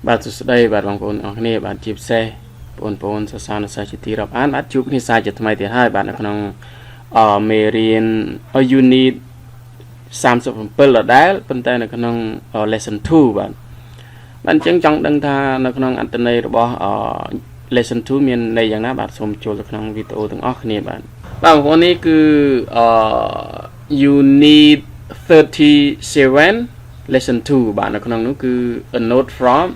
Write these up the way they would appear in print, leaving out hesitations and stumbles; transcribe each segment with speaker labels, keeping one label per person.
Speaker 1: បាទសួស្តីបាទបងប្អូនអរគ្នាបាទជាពិសេសបងប្អូនសិស្សានុសិស្សជាទីរាប់អានបាទជួបគ្នាសាជាថ្មីទៀតហើយបាទនៅក្នុងមេរៀន unit 37ដដែលប៉ុន្តែនៅក្នុង lesson 2បាទអញ្ចឹងចង់ដឹងថានៅក្នុងអត្ថន័យរបស់ lesson 2មានន័យយ៉ាងណាបាទសូមចូលទៅក្នុងវីដេអូទាំងអស់គ្នាបាទបងប្អូននេះគឺ unit 37 lesson 2បាទនៅក្នុងនោះគឺ a note from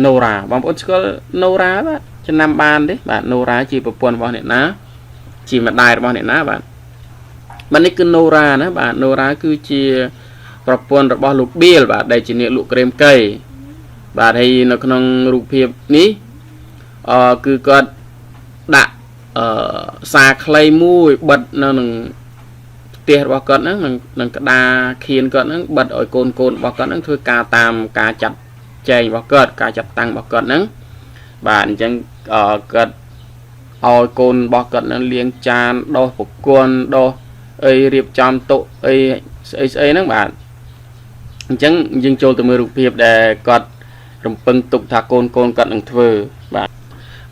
Speaker 1: Nora បងប្អូនស្គាល់ Nora បាទចំណាំបានទេបាទ Nora ជាប្រពន្ធរបស់អ្នកណាជាម្ដាយរបស់អ្នកណាបាទនេះគឺ Nora ណាបាទ Nora គឺជាប្រពន្ធរបស់លោក Bill បាទដែលជាអ្នកលក់ក្រែមកីបាទហើយនៅក្នុងរូបភាពនេះគឺគាត់ដាក់សារខ្លីមួយបិទនៅនឹងផ្ទះរបស់គាត់ហ្នឹងនឹងក្តារខៀនគាត់ហ្នឹងបិទឲ្យកូនរបស់គាត់ហ្នឹងធ្វើការតាមការចាត់ចែងរបស់គាត់ការចាត់តាំងរបស់គាត់ហ្នឹងបាទអញ្ចឹងគាត់ឲ្យកូនរបស់គាត់ហ្នឹងលាងចានដុសប្រគល់ដុសអីរៀបចំតុអីស្អីហ្នឹងបាទអញ្ចឹងយើងចូលទៅមើលរូបភាពដែលគាត់រំពឹងទុកថាកូនគាត់នឹងធ្វើ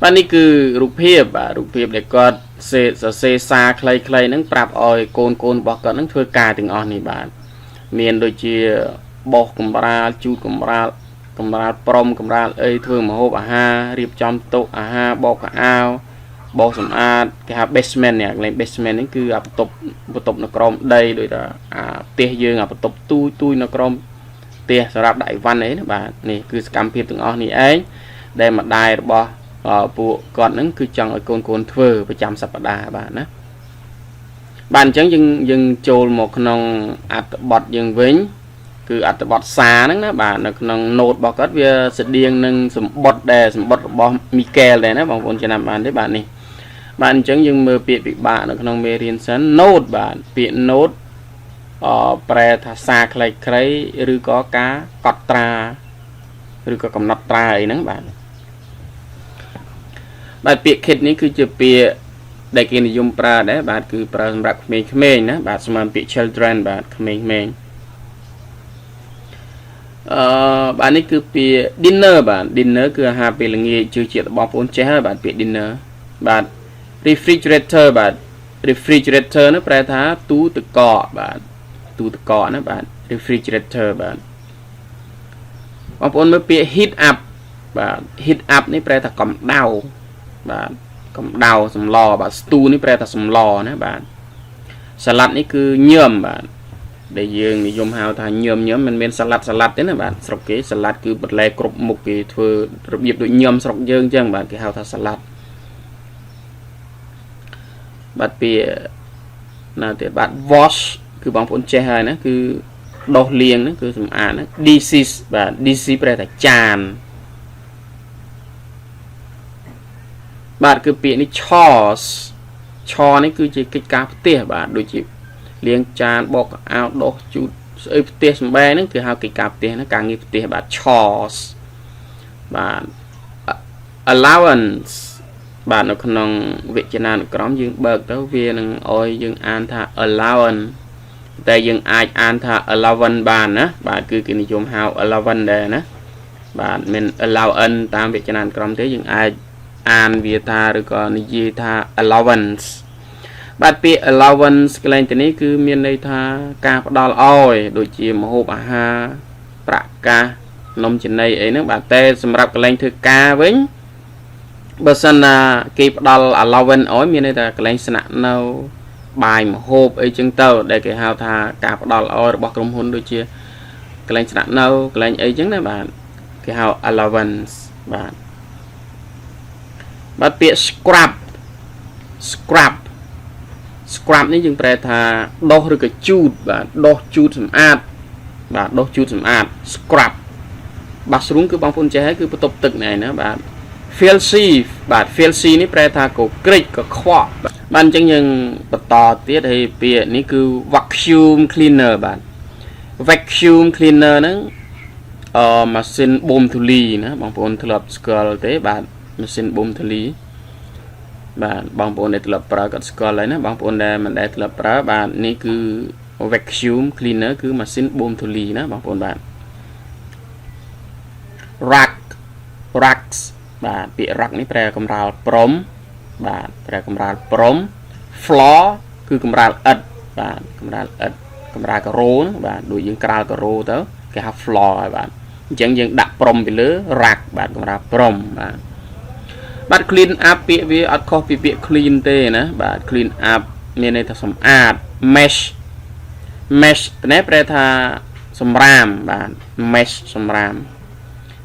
Speaker 1: បាទនេះគឺរូបភាពបាទរូបភាពដែលគាត់សរសេរសារខ្លីៗហ្នឹងប្រាប់ឲ្យកូនរបស់គាត់ហ្នឹងធ្វើការទាំងអស់នេះបាទមានដូចជាបោះកម្រាលជូតកម្រាលព្រំកម្រាលអីធ្វើម្ហូបអាហាររៀបចំតុអាហារបោកកៅអៅបោសសម្អាតគេហៅ basement នេះកន្លែង basement នេះគឺអាបន្ទប់នៅក្រោមដីដូចថាអាផ្ទះយើងអាបន្ទប់ទូយនៅក្រោមផ្ទះសម្រាប់ដាក់អីវ៉ាន់អីណាបាទនេះគឺសកម្មភាពទាំងអស់នេះឯងដែលម្ដាយរបស់ពួកគាត់ហ្នឹងគឺចង់ឲ្យកូនធ្វើប្រចាំសប្តាហ៍បាទណាបាទអញ្ចឹងយើងចូលមកក្នុងអត្ថបទយើងវិញគឺអត្ថបទសារហ្នឹងណាបាទនៅក្នុង note របស់គាត់វាស្តៀងនឹងសម្បត្តិរបស់ Michael ដែរណាបងប្អូនចំណាំបានទេបាទនេះបាទអញ្ចឹងយើងមើលពាក្យពិបាកនៅក្នុងមេរៀនសិន note បាទពាក្យ note ប្រែថាសារខ្លីៗឬក៏ការកត់ត្រាឬក៏កំណត់ត្រាអីហ្នឹងបាទពាក្យ kid នេះគឺជាពាក្យដែលគេនិយមប្រើដែរបាទគឺប្រើសម្រាប់ក្មេងៗណាបាទស្មើពាក្យ children បាទក្មេងៗបាទនេះគឺពាក្យ dinner បាទ dinner គឺអាហារពេលល្ងាចជឿជាក់របស់បងប្អូនចេះហើយបាទពាក្យ dinner បាទ refrigerator បាទ refrigerator នោះប្រែថាទូទឹកកកបាទទូទឹកកកណាបាទ refrigerator បាទបងប្អូនមើលពាក្យ heat up បាទ heat up នេះប្រែថាកម្ដៅបាទកម្ដៅសម្លបាទ stew នេះប្រែថាសម្លណាបាទសាឡាត់នេះគឺញើមបាទដែលយើងនិយមហៅថាញើមមិនមែនសាឡាត់ទេណាបាទស្រុកគេសាឡាត់គឺបន្លែគ្រប់មុខគេធ្វើរបៀបដូចញើមស្រុកយើងអញ្ចឹងបាទគេហៅថាសាឡាត់បាទពាក្យណាទៀតបាទ wash គឺបងប្អូនចេះហើយណាគឺដុសលាងហ្នឹងគឺសម្អាតណា dishes បាទ dish ប្រែថាចានបាទគឺពាក្យនេះ chores នេះគឺជាកិច្ចការផ្ទះបាទដូចជាលាងចានបោកកៅអៅដុសជូតស្អីផ្ទះសម្បែងហ្នឹងគឺហៅកិច្ចការផ្ទះណាការងារផ្ទះបាទ chores បាទ allowance បាទនៅក្នុងវចនានុក្រមយើងបើកទៅវានឹងឲ្យយើងអានថា allowance តែយើងអាចអានថា allowance បានណាបាទគឺគេនិយមហៅ allowance ដែរណាបាទមិន allowance តាមវចនានុក្រមទេយើងអាចអានវាថាឬក៏និយាយថា allowance បាទពាក្យ allowance កន្លែងទៅនេះគឺមានន័យថាការផ្ដល់ឲ្យដូចជាម្ហូបអាហារប្រាក់កាសនំចំណីអីហ្នឹងបាទតែសម្រាប់កន្លែងធ្វើការវិញបើសិនណាគេផ្ដល់ allowance ឲ្យមានន័យថាកន្លែងស្នាក់នៅបាយម្ហូបអីចឹងទៅដែលគេហៅថាការផ្ដល់ឲ្យរបស់ក្រុមហ៊ុនដូចជាកន្លែងស្នាក់នៅកន្លែងអីចឹងណាបាទគេហៅ allowance បាទពាក្យ scrub នេះយើងប្រែថាដុសឬក៏ជូតបាទដុសជូតសម្អាតបាទដុសជូតសម្អាត scrub bathroom គឺបងប្អូនចេះហើយគឺបន្ទប់ទឹកណែណាបាទ filthy បាទ filthy នេះប្រែថាកក្រិចកខ្វក់បាទអញ្ចឹងយើងបន្តទៀតហើយពាក្យនេះគឺ vacuum cleaner បាទ vacuum cleaner ហ្នឹងម៉ាស៊ីនបូមធូលីណាបងប្អូនធ្លាប់ស្គាល់ទេបាទម៉ាស៊ីនបូមធូលីបាទបងប្អូនដែលធ្លាប់ប្រើក៏ស្គាល់ហើយណាបងប្អូនដែលមិនដែលធ្លាប់ប្រើបាទនេះគឺ vacuum cleaner គឺម៉ាស៊ីនបូមធូលីណាបងប្អូនបាទ rocks បាទពាក្យ rock នេះប្រែកម្រាលព្រំបាទប្រែកម្រាលព្រំ floor គឺកម្រាលឥដ្ឋបាទកម្រាលឥដ្ឋកម្រាលការ៉ូបាទដូចយើងក្រាលការ៉ូទៅគេហៅ floor ហើយបាទអញ្ចឹងយើងដាក់ព្រំពីលើ rack បាទកម្រាលព្រំបាទ clean up ពាក្យវាអត់ខុសពីពាក្យ clean ទេណាបាទ clean up មានន័យថាសម្អាត mesh នេះប្រែថាសម្រាមបាទ mesh សម្រាម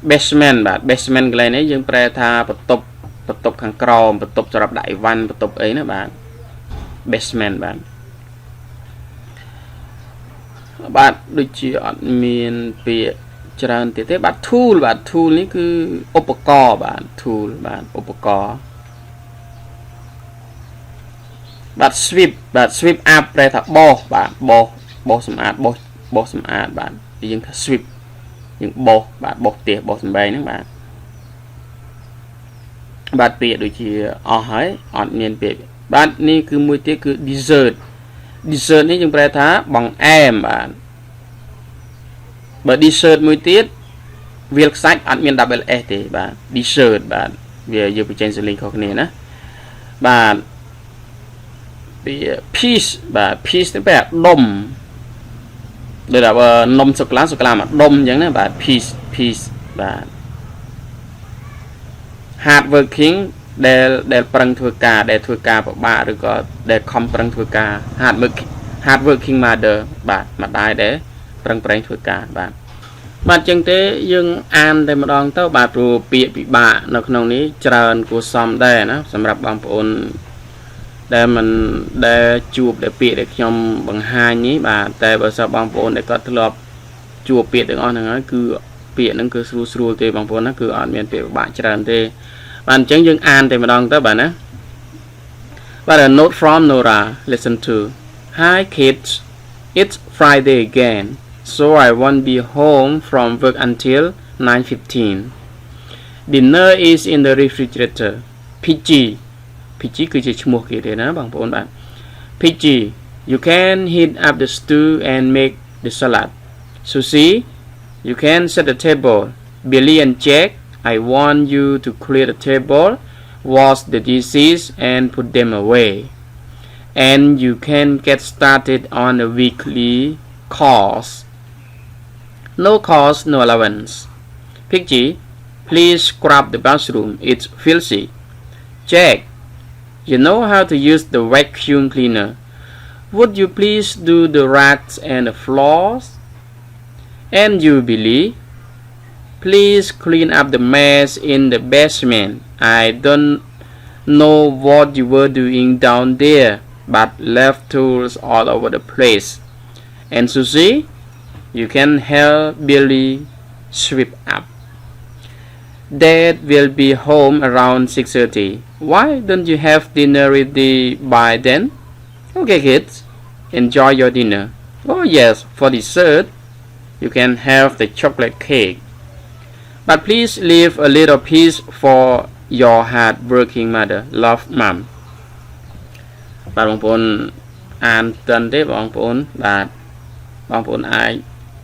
Speaker 1: basement បាទ basement កន្លែងនេះយើងប្រែថាបន្ទប់ខាងក្រោមបន្ទប់សម្រាប់ដាក់អីវ៉ាន់បន្ទប់អីណាបាទ basement បាទដូចជាអត់មានពាក្យច្រើនទៀតទេបាទ tool បាទ tool នេះគឺឧបករណ៍បាទ tool បាទឧបករណ៍បាទ sweep បាទ sweep up ប្រែថាបោសបាទបោសសម្អាតបោសសម្អាតបាទយើងថា sweep យើងបោសបាទបោសផ្ទះបោសសំបែងហ្នឹងបាទពាក្យដូចជាអស់ហើយអត់មានពាក្យបាទនេះគឺមួយទៀតគឺ dessert នេះយើងប្រែថាបង្អែមបាទបើ dessert មួយទៀតវាលខ្សាច់អត់មាន double s ទេបាទ dessert បាទវាយើងបញ្ចេញសលេងខុសគ្នាណាបាទពាក្យ piece បាទ piece នេះប្រែដុំដូចថានំសូកូឡាមកដុំអញ្ចឹងណាបាទ piece បាទ hard working ដែលប្រឹងធ្វើការដែលធ្វើការពិបាកឬក៏ដែលខំប្រឹងធ្វើការ hard working mother បាទម្ដាយដែលប្រឹងប្រែងធ្វើការបាទអញ្ចឹងទេយើងអានតែម្ដងទៅបាទព្រោះពាក្យពិបាកនៅក្នុងនេះច្រើនគួរសមដែរណាសម្រាប់បងប្អូនដែលមិនដែលជួបដែលពាក្យដែលខ្ញុំបង្ហាញនេះបាទតែបើសិនបងប្អូនដែលគាត់ធ្លាប់ជួបពាក្យទាំងអស់ហ្នឹងហើយគឺពាក្យហ្នឹងគឺស្រួលទេបងប្អូនណាគឺអត់មានពាក្យពិបាកច្រើនទេបាទអញ្ចឹងយើងអានតែម្ដងទៅបាទណាបាទ a note from Nora listen to Hi kids it's Friday again so I won't be home from work until 9:15 dinner is in the refrigerator PG គឺជាឈ្មោះគេទេណាបងប្អូនបាទ PG you can heat up the stew and make the salad Susie you can set the table Billy and Jack I want you to clear the table wash the dishes and put them away and you can get started on a weekly course no course no allowance Piggy please scrub the bathroom it's filthy Jack you know how to use the vacuum cleaner would you please do the rugs and the floors and you Billy please clean up the mess in the basement I don't know what you were doing down there but left tools all over the place and Susie you can help Billy sweep up Dad will be home around 6:30 why don't you have dinner ready by then okay kids enjoy your dinner oh yes for dessert you can have the chocolate cake but please leave a little piece for your hard-working mother love mom បាទបងប្អូនអានតិនទេបងប្អូនបាទបងប្អូនអាច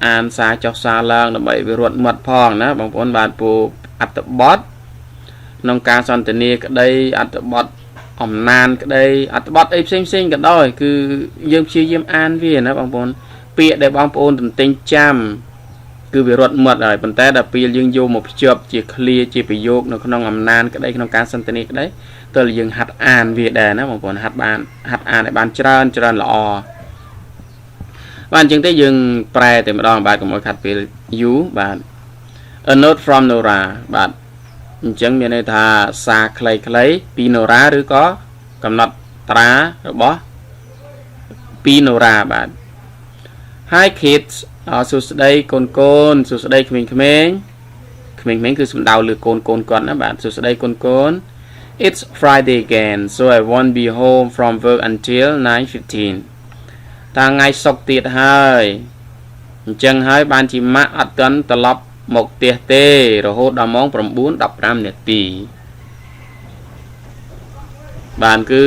Speaker 1: អានសារចុះសារឡើងដើម្បីវិរត់មាត់ផងណាបងប្អូនបាទពូអត្ថបទក្នុងការសន្ទនាក្តីអត្ថបទអំណានក្តីអត្ថបទអីផ្សេងក៏ដោយគឺយើងព្យាយាមអានវាណាបងប្អូនពាក្យដែលបងប្អូនទន្ទិញចាំគឺវារត់មាត់ហើយប៉ុន្តែដល់ពេលយើងយកមកភ្ជាប់ជា clear ជាប្រយោគនៅក្នុងអំណានក្តីក្នុងការសន្ទនាក្តីតើយើងហាត់អានវាដែរណាបងប្អូនហាត់អានឲ្យបានច្រើនល្អបាទអញ្ចឹងទេយើងប្រែតែម្ដងបាទកុំឲ្យខាត់ពេលយូរបាទ a note from Nora បាទអញ្ចឹងមានន័យថាសារខ្លីៗពី Nora ឬក៏កំណត់ត្រារបស់ពី Nora បាទ Hi kids សួស្តីកូនសួស្តីក្មេងៗគឺសំដៅលើកូនគាត់ណាបាទសួស្តីកូន It's Friday again so I won't be home from work until 9:15 តាថ្ងៃសុក្រទៀតហើយអញ្ចឹងហើយបានជាម៉ាក់អត់ទាន់ត្រឡប់មកផ្ទះទេរហូតដល់ម៉ោង 9:15 នាទីបានគឺ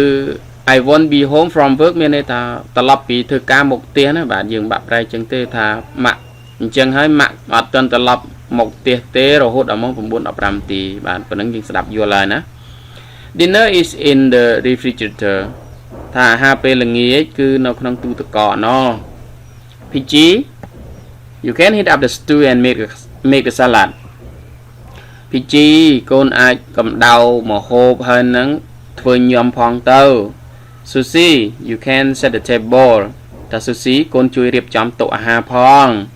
Speaker 1: I won't be home from work មានន័យថាត្រឡប់ពីធ្វើការមកផ្ទះណាបាទយើងបាក់ប្រែចឹងទេថាម៉ាក់អញ្ចឹងហើយម៉ាក់អត់ទាន់ត្រឡប់ một tiết tế rồi hút ở mong phần 4-15 tí bạn phần nâng sẽ đạp vô lại ná dinner is in the refrigerator thà HP là nghĩa cứ nó không tu tự cọ nó PG you can heat up the stew and make the salad PG con ai cầm đầu mà hộp hơn nắng thôi nhom phong tâu Susie you can set the table ta Susie con chui riệp chấm tổ hà phong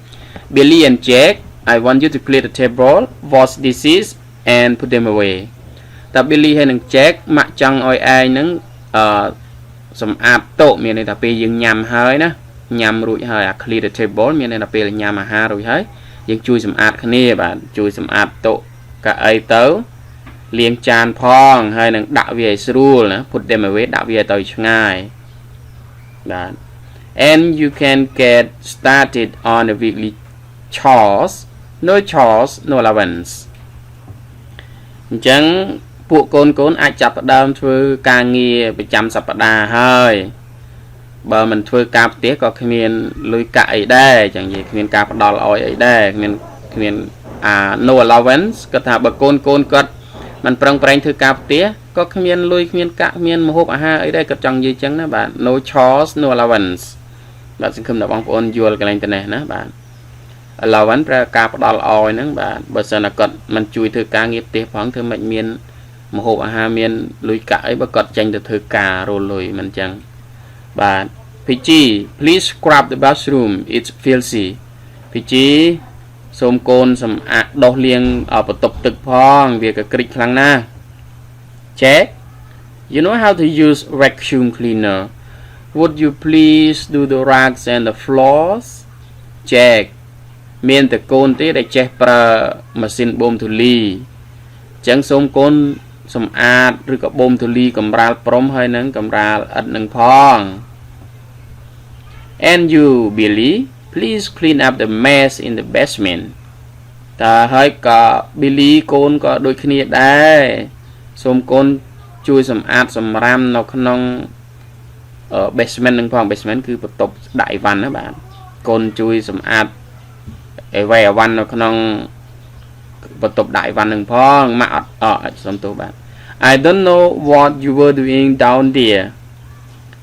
Speaker 1: Billy and Jack I want you to clear the table wash dishes and put them away ta Billy hay nâng Jack mặc chăng oi ai nâng sầm áp tổ miền này ta pe dừng nhầm hơi ná nhầm rồi hơi clear the table miền này ta pe là nhầm ha rồi hơi dừng chui sầm áp khné bạn chui sầm áp tổ cả ai tớ liên chan phong hay nâng đạo về sưu nè put them away đạo về tới ngay bạn and you can get started on the weekly chores no allowance chẳng bộ côn ai chập đam thưa ca nghe bị chăm sập đà hơi bờ mình thưa cạp tía có miền lùi cãi đây chẳng gì miền cạp đỏ lòi ấy đây miền no allowance có thà bờ côn cất mình prang thưa cạp tía có miền lùi miền cạp miền một hộp ha ấy đây có chẳng gì chẳng đó bạn no chores no allowance bạn sẽ không được bóng ôn vua cái này nè bạn allowance ra cạp đỏ lòi nữa bạn bờ sơn là cất mình chui thưa ca nghiệp tía phóng thưa mệnh miền một hộp ha miền lùi cãi bờ cất tranh được thưa cà rồi lùi mình chẳng bạn PG please scrub the bathroom it's filthy PG xôm côn sầm đo liêng ở bậc tục thực phong việc cái kịch khăng na check you know how to use vacuum cleaner would you please do the rugs and the floors check miền từ côn tí để check pra machine bơm thủy ly chẳng xôm côn sầm rồi có bơm thủy ly cầm ra prom hay nâng cầm ra ẩn nâng phong and you Billy please clean up the mess in the basement ta hơi có Billy côn có đôi khi đây xôm côn chui sầm ram nó không ở basement nâng phong basement cứ một tục đại văn đó bạn côn chui sầm ở về văn nó không một tục đại văn nâng phong mà ở xôm tôi bạn I don't know what you were doing down there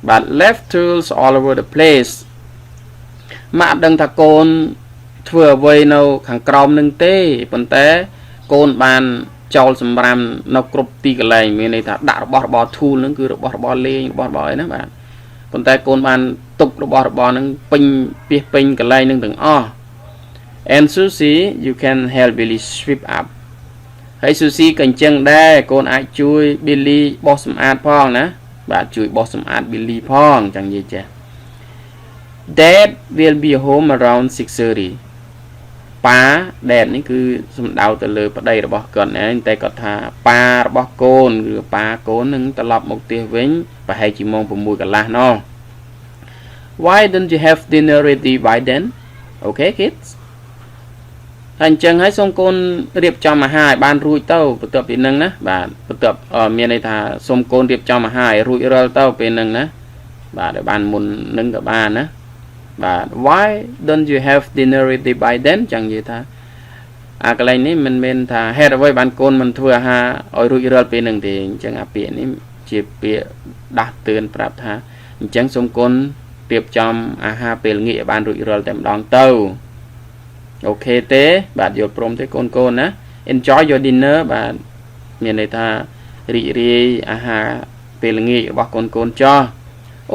Speaker 1: but left tools all over the place mà đừng thà côn thừa vây nào kháng crom nâng tê vấn té côn bàn trâu sầm ram nó cướp tì cái này mình này thà đã bỏ thu nó cứ bỏ lên bỏ ấy đó bạn vấn té côn bàn tục bỏ nó pin cái này nâng từng and Susie you can help Billy sweep up hay Susie cần chân đây côn ai chui Billy bỏ sầm phong nè bạn chui bỏ sầm Billy phong chẳng gì chứ Dad will be home around 6:30 pa Dad នេះគឺសំដៅទៅលើប្តីរបស់គាត់ណាតែគាត់ថាប៉ារបស់កូនឬប៉ាកូននឹងត្រឡប់មកផ្ទះវិញប្រហែលជាម៉ោង 6 កន្លះណោះ Why don't you have dinner ready by then Okay kids ហើយអញ្ចឹងហើយសូមកូនរៀបចំអាហារឲ្យបានរួចទៅបន្ទាប់ពីនឹងណាបាទបន្ទាប់មានន័យថាសូមកូនរៀបចំអាហារឲ្យរួចរាល់ទៅពេលនឹងណាបាទឲ្យបានមុននឹងក៏បានណាបាទ why don't you have dinner ready by then ចឹងនិយាយថាកន្លែងនេះមិនមែនថាហេតុអ្វីបានកូនមិនធ្វើអាហារឲ្យរួចរាល់ពេលនឹងទេអញ្ចឹងអាពាក្យនេះជាពាក្យដាស់តឿនប្រាប់ថាអញ្ចឹងសូមកូនរៀបចំអាហារពេលងាកឲ្យបានរួចរាល់តែម្ដងទៅអូខេទេបាទយល់ព្រមទេកូនណា enjoy your dinner បាទមានន័យថារីករាយអាហារពេលងាករបស់កូនចោះ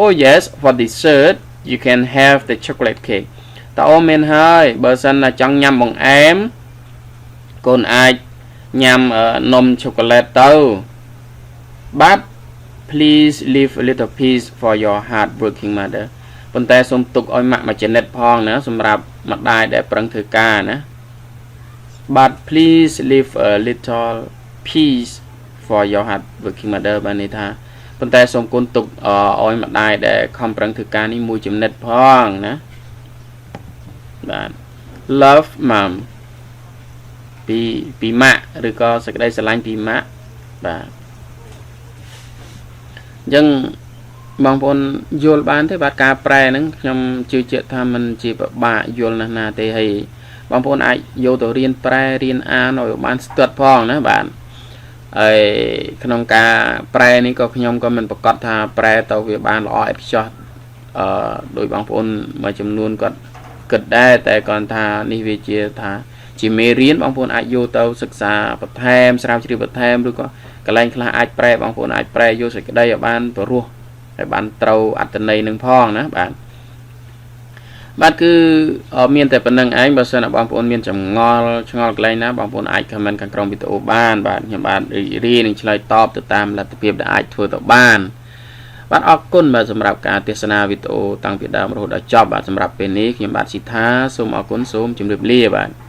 Speaker 1: oh yes for dessert you can have the chocolate cake តើអូមែនហើយបើសិនណាចង់ញ៉ាំបង្អែមកូនអាចញ៉ាំនំឆូកូឡេតទៅ but please leave a little piece for your hard working mother ប៉ុន្តែសូមទុកឲ្យម៉ាក់មួយចំណិតផងណាសម្រាប់ម្ដាយដែលប្រឹងធ្វើការណា but please leave a little piece for your hard working mother បានន័យថាប៉ុន្តែសូមគុណទុកឲ្យម្ដាយដែលខំប្រឹងធ្វើការនេះមួយចំណិតផងណាបាទ love mom ពីម៉ាក់ឬក៏សេចក្តីស្រឡាញ់ពីម៉ាក់បាទអញ្ចឹងបងប្អូនយល់បានទេបាទការប្រែហ្នឹងខ្ញុំជឿជាក់ថាมันជាពិបាកយល់ណាស់ណាទេហើយ បងប្អូនអាចយកទៅរៀនប្រែរៀនអានឲ្យបានស្ទាត់ផងណាបាទហើយក្នុងការប្រែនេះក៏ខ្ញុំក៏មិនប្រកាសថាប្រែទៅវាបានល្អឥតខ្ចោះដោយបងប្អូនមួយចំនួនគាត់គិតដែរតែគាត់ថានេះវាជាថាជាមេរៀនបងប្អូនអាចយកទៅសិក្សាបន្ថែមស្រាវជ្រាវបន្ថែមឬក៏កន្លែងខ្លះអាចប្រែបងប្អូនអាចប្រែយកសេចក្តីឲ្យបានព្រោះហើយបានត្រូវអត្ថន័យនឹងផងណាបាទគឺមានតែប៉ុណ្្នឹងឯងបើសិនបងប្អូនមានចម្ងល់ឆ្ងល់កន្លែងណាបងប្អូនអាច comment ខាងក្រោមវីដេអូបានបាទខ្ញុំបាទរៀននឹងឆ្លើយតបទៅតាមលទ្ធភាពដែលអាចធ្វើទៅបានបាទអរគុណបាទសម្រាប់ការទស្សនាវីដេអូតាំងពីដើមរហូតដល់ចប់បាទសម្រាប់ពេលនេះខ្ញុំបាទស៊ីថាសូមអរគុណសូមជម្រាបលាបាទ